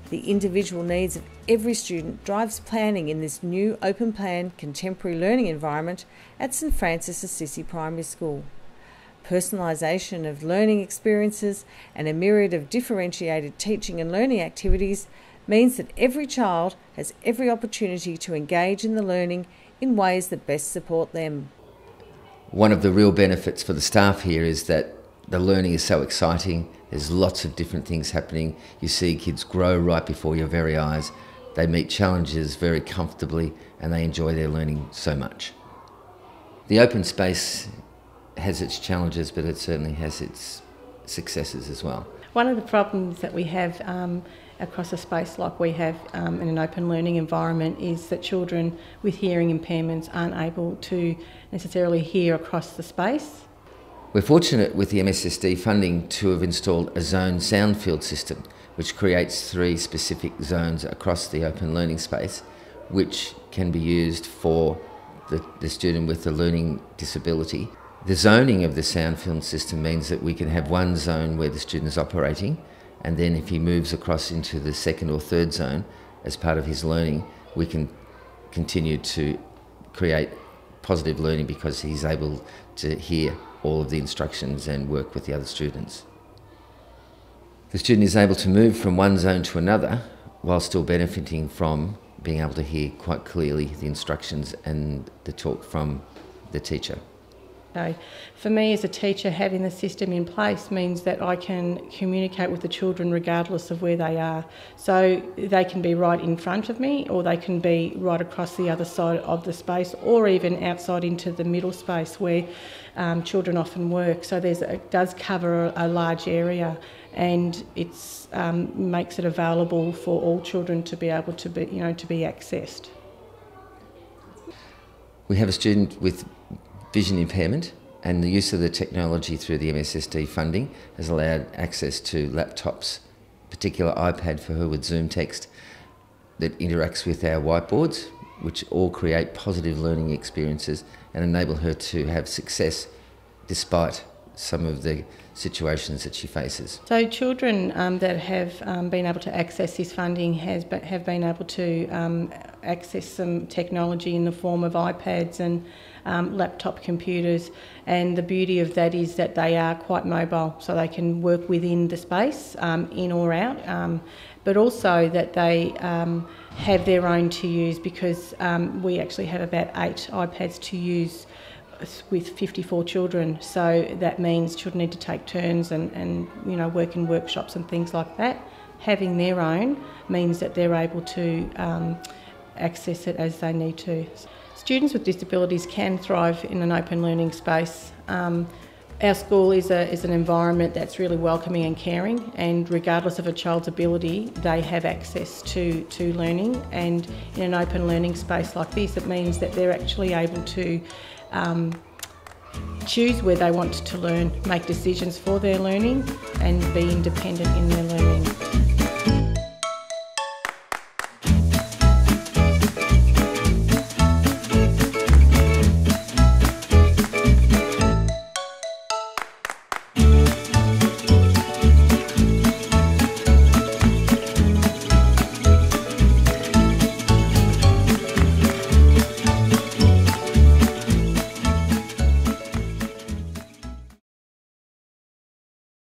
The individual needs of every student drives planning in this new open-plan contemporary learning environment at St Francis Assisi Primary School. Personalisation of learning experiences and a myriad of differentiated teaching and learning activities means that every child has every opportunity to engage in the learning in ways that best support them. One of the real benefits for the staff here is that the learning is so exciting. There's lots of different things happening. You see kids grow right before your very eyes. They meet challenges very comfortably and they enjoy their learning so much. The open space has its challenges, but it certainly has its successes as well. One of the problems that we have across a space like we have in an open learning environment is that children with hearing impairments aren't able to necessarily hear across the space. We're fortunate with the MSSD funding to have installed a zone sound field system which creates 3 specific zones across the open learning space which can be used for the student with a learning disability. The zoning of the sound field system means that we can have one zone where the student is operating, and then if he moves across into the 2nd or 3rd zone as part of his learning, we can continue to create positive learning because he's able to hear all of the instructions and work with the other students. The student is able to move from one zone to another while still benefiting from being able to hear quite clearly the instructions and the talk from the teacher. So for me as a teacher, having the system in place means that I can communicate with the children regardless of where they are. So they can be right in front of me, or they can be right across the other side of the space, or even outside into the middle space where children often work. So it does cover a large area, and it makes it available for all children to be able to be accessed. We have a student with vision impairment, and the use of the technology through the MSSD funding has allowed access to laptops, a particular iPad for her with Zoom text that interacts with our whiteboards, which all create positive learning experiences and enable her to have success despite some of the situations that she faces. So children that have been able to access this funding have been able to access some technology in the form of iPads and laptop computers, and the beauty of that is that they are quite mobile, so they can work within the space, in or out, but also that they have their own to use, because we actually have about 8 iPads to use with 54 children, so that means children need to take turns and work in workshops and things like that. Having their own means that they're able to access it as they need to. Students with disabilities can thrive in an open learning space. Our school is an environment that's really welcoming and caring, and regardless of a child's ability, they have access to learning. And in an open learning space like this, it means that they're actually able to choose where they want to learn, make decisions for their learning, and be independent in their learning.